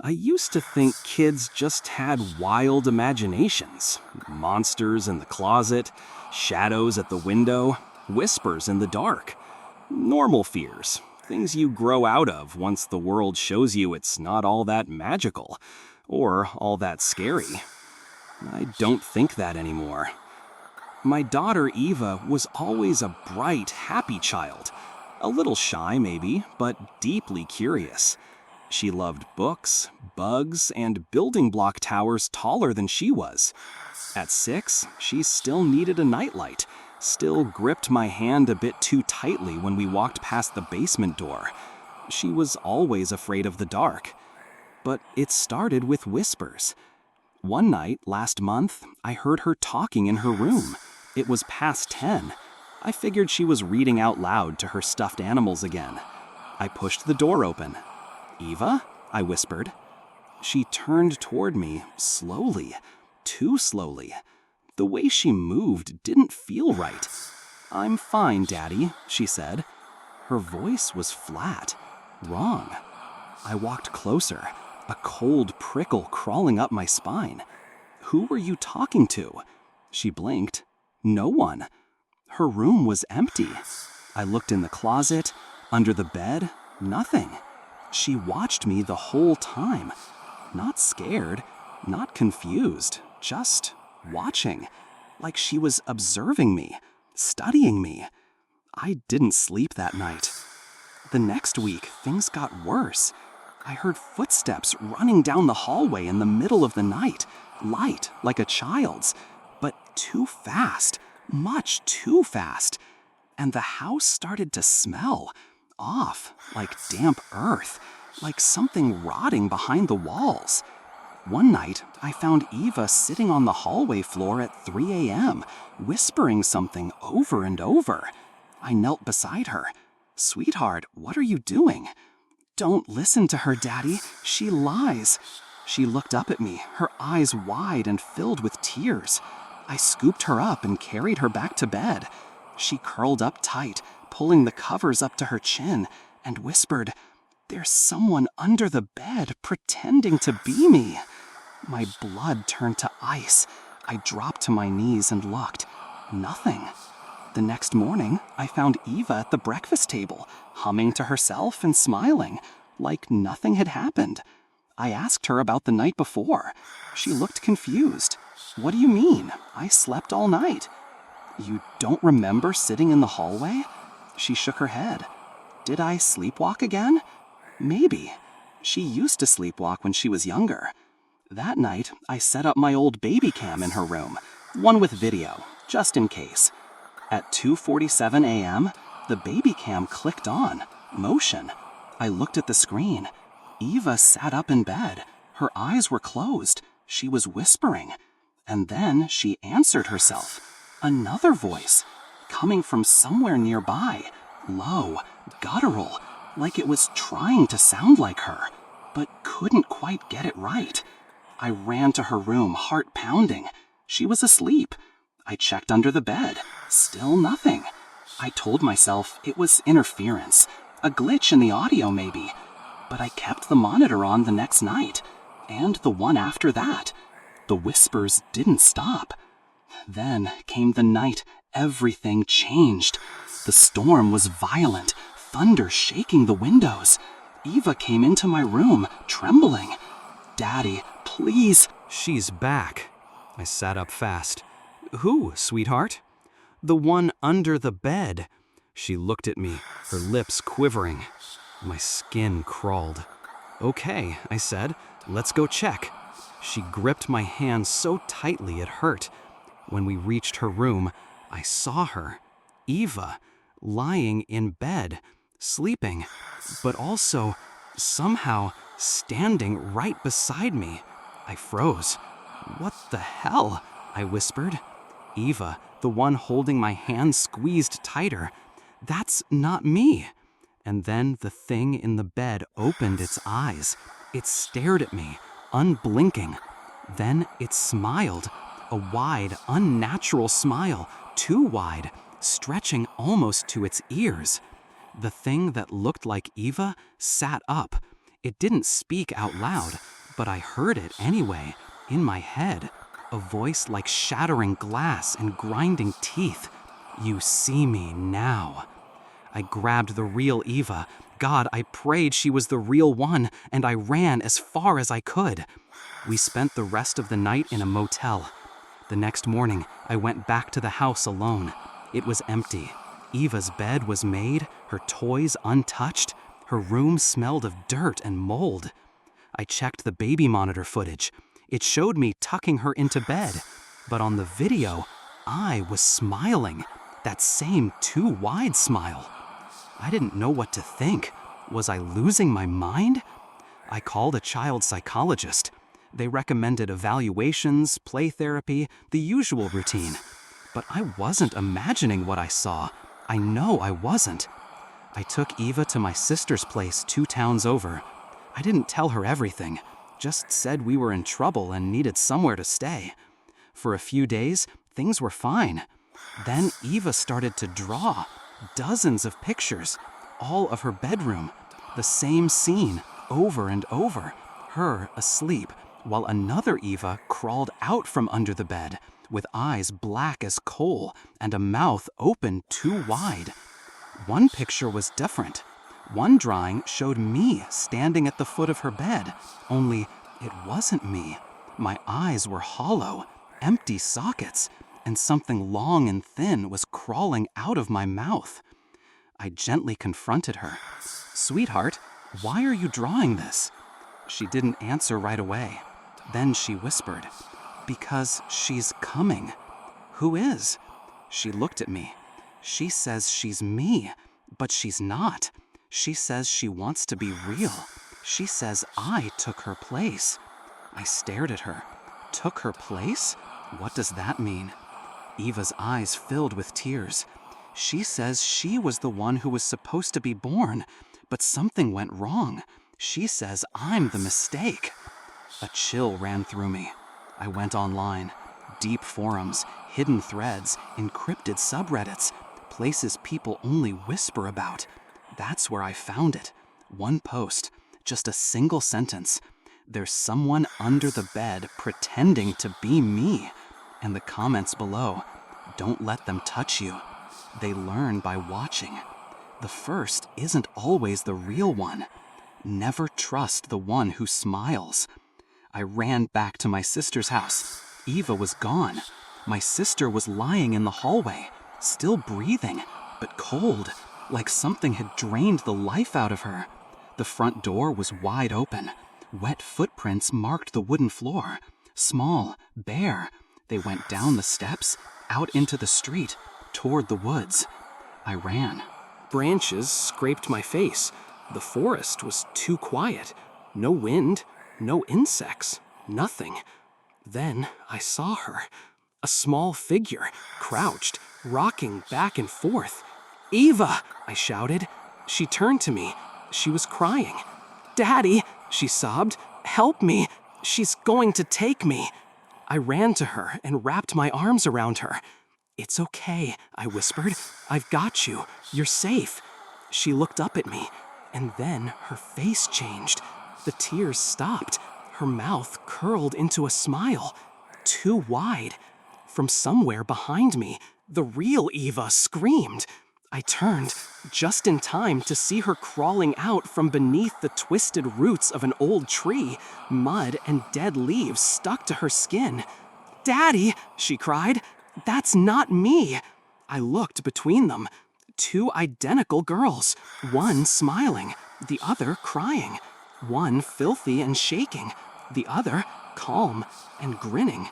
I used to think kids just had wild imaginations. Monsters in the closet, shadows at the window, whispers in the dark. Normal fears, things you grow out of once the world shows you it's not all that magical or all that scary. I don't think that anymore. My daughter Eva was always a bright, happy child. A little shy maybe, but deeply curious. She loved books, bugs, and building block towers taller than she was. At 6, she still needed a nightlight, still gripped my hand a bit too tightly when we walked past the basement door. She was always afraid of the dark. But it started with whispers. One night, last month, I heard her talking in her room. It was past 10. I figured she was reading out loud to her stuffed animals again. I pushed the door open. "Eva?" I whispered. She turned toward me, slowly, too slowly. The way she moved didn't feel right. "I'm fine, Daddy," she said. Her voice was flat, wrong. I walked closer, a cold prickle crawling up my spine. "Who were you talking to?" She blinked. "No one." Her room was empty. I looked in the closet, under the bed, nothing. She watched me the whole time. Not scared, not confused, just watching. Like she was observing me, studying me. I didn't sleep that night. The next week, things got worse. I heard footsteps running down the hallway in the middle of the night, light like a child's, but too fast, much too fast. And the house started to smell, off, like damp earth, like something rotting behind the walls. One night, I found Eva sitting on the hallway floor at 3 a.m., whispering something over and over. I knelt beside her. "Sweetheart, what are you doing?" "Don't listen to her, Daddy. She lies." She looked up at me, her eyes wide and filled with tears. I scooped her up and carried her back to bed. She curled up tight, pulling the covers up to her chin, and whispered, "There's someone under the bed pretending to be me." My blood turned to ice. I dropped to my knees and looked. Nothing. The next morning, I found Eva at the breakfast table, humming to herself and smiling, like nothing had happened. I asked her about the night before. She looked confused. "What do you mean? I slept all night." "You don't remember sitting in the hallway?" She shook her head. "Did I sleepwalk again?" "Maybe. She used to sleepwalk when she was younger." That night, I set up my old baby cam in her room, one with video, just in case. At 2:47 a.m., the baby cam clicked on, motion. I looked at the screen. Eva sat up in bed. Her eyes were closed. She was whispering. And then she answered herself. Another voice, coming from somewhere nearby, low, guttural, like it was trying to sound like her, but couldn't quite get it right. I ran to her room, heart pounding. She was asleep. I checked under the bed. Still nothing. I told myself it was interference, a glitch in the audio maybe. But I kept the monitor on the next night, and the one after that. The whispers didn't stop. Then came the night everything changed. The storm was violent, thunder shaking the windows. Eva came into my room, trembling. "Daddy, please." "She's back." I sat up fast. "Who, sweetheart?" "The one under the bed." She looked at me, her lips quivering. My skin crawled. "Okay," I said, "let's go check." She gripped my hand so tightly it hurt. When we reached her room, I saw her, Eva, lying in bed, sleeping, but also, somehow, standing right beside me. I froze. "What the hell?" I whispered. Eva, the one holding my hand, squeezed tighter. "That's not me." And then the thing in the bed opened its eyes. It stared at me, unblinking. Then it smiled, a wide, unnatural smile, too wide, stretching almost to its ears. The thing that looked like Eva sat up. It didn't speak out loud, But I heard it anyway, in my head, a voice like shattering glass and grinding teeth. "You see me now." I grabbed the real Eva. God, I prayed she was the real one, and I ran as far as I could. We spent the rest of the night in a motel. The next morning, I went back to the house alone. It was empty. Eva's bed was made, her toys untouched. Her room smelled of dirt and mold. I checked the baby monitor footage. It showed me tucking her into bed. But on the video, I was smiling. That same too wide smile. I didn't know what to think. Was I losing my mind? I called a child psychologist. They recommended evaluations, play therapy, the usual routine. But I wasn't imagining what I saw. I know I wasn't. I took Eva to my sister's place 2 towns over. I didn't tell her everything, just said we were in trouble and needed somewhere to stay. For a few days, things were fine. Then Eva started to draw dozens of pictures, all of her bedroom, the same scene over and over, her asleep, while another Eva crawled out from under the bed with eyes black as coal and a mouth open too wide. One picture was different. One drawing showed me standing at the foot of her bed, only it wasn't me. My eyes were hollow, empty sockets, and something long and thin was crawling out of my mouth. I gently confronted her. "Sweetheart, why are you drawing this?" She didn't answer right away. Then she whispered, "Because she's coming." "Who is?" She looked at me. "She says she's me, but she's not. She says she wants to be real. She says I took her place." I stared at her. Took her place? What does that mean? Eva's eyes filled with tears. "She says she was the one who was supposed to be born, but something went wrong. She says I'm the mistake." A chill ran through me. I went online. Deep forums, hidden threads, encrypted subreddits, places people only whisper about. That's where I found it. One post, just a single sentence. "There's someone under the bed pretending to be me." And the comments below, "Don't let them touch you. They learn by watching. The first isn't always the real one. Never trust the one who smiles." I ran back to my sister's house. Eva was gone. My sister was lying in the hallway, still breathing, but cold, like something had drained the life out of her. The front door was wide open. Wet footprints marked the wooden floor. Small, bare. They went down the steps, out into the street, toward the woods. I ran. Branches scraped my face. The forest was too quiet. No wind, no insects, nothing. Then I saw her. A small figure, crouched, rocking back and forth. "Eva!" I shouted. She turned to me. She was crying. "Daddy!" she sobbed. "Help me! She's going to take me!" I ran to her and wrapped my arms around her. "It's okay," I whispered. "I've got you. You're safe." She looked up at me, and then her face changed. The tears stopped. Her mouth curled into a smile, too wide. From somewhere behind me, the real Eva screamed. I turned, just in time to see her crawling out from beneath the twisted roots of an old tree, mud and dead leaves stuck to her skin. "Daddy!" she cried. "That's not me!" I looked between them. 2 identical girls, one smiling, the other crying. One filthy and shaking, the other calm and grinning.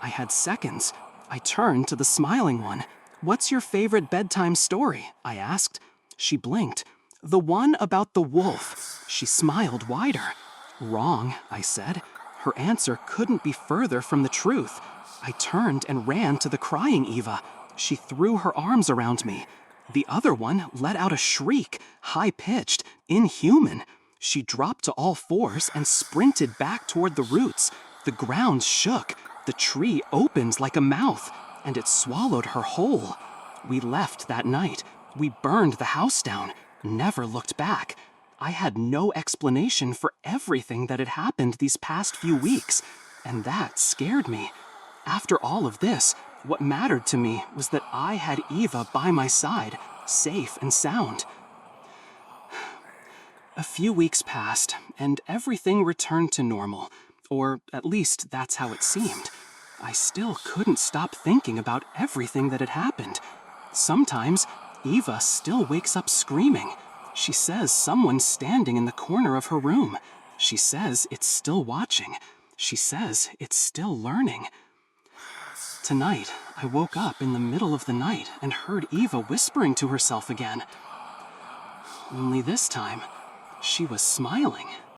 I had seconds. I turned to the smiling one. "What's your favorite bedtime story?" I asked. She blinked. "The one about the wolf." She smiled wider. "Wrong," I said. Her answer couldn't be further from the truth. I turned and ran to the crying Eva. She threw her arms around me. The other one let out a shriek, high-pitched, inhuman. She dropped to all fours and sprinted back toward the roots. The ground shook. The tree opened like a mouth, and it swallowed her whole. We left that night. We burned the house down, never looked back. I had no explanation for everything that had happened these past few weeks, and that scared me. After all of this, what mattered to me was that I had Eva by my side, safe and sound. A few weeks passed, and everything returned to normal, or at least that's how it seemed. I still couldn't stop thinking about everything that had happened. Sometimes, Eva still wakes up screaming. She says someone's standing in the corner of her room. She says it's still watching. She says it's still learning. Tonight, I woke up in the middle of the night and heard Eva whispering to herself again. Only this time, she was smiling.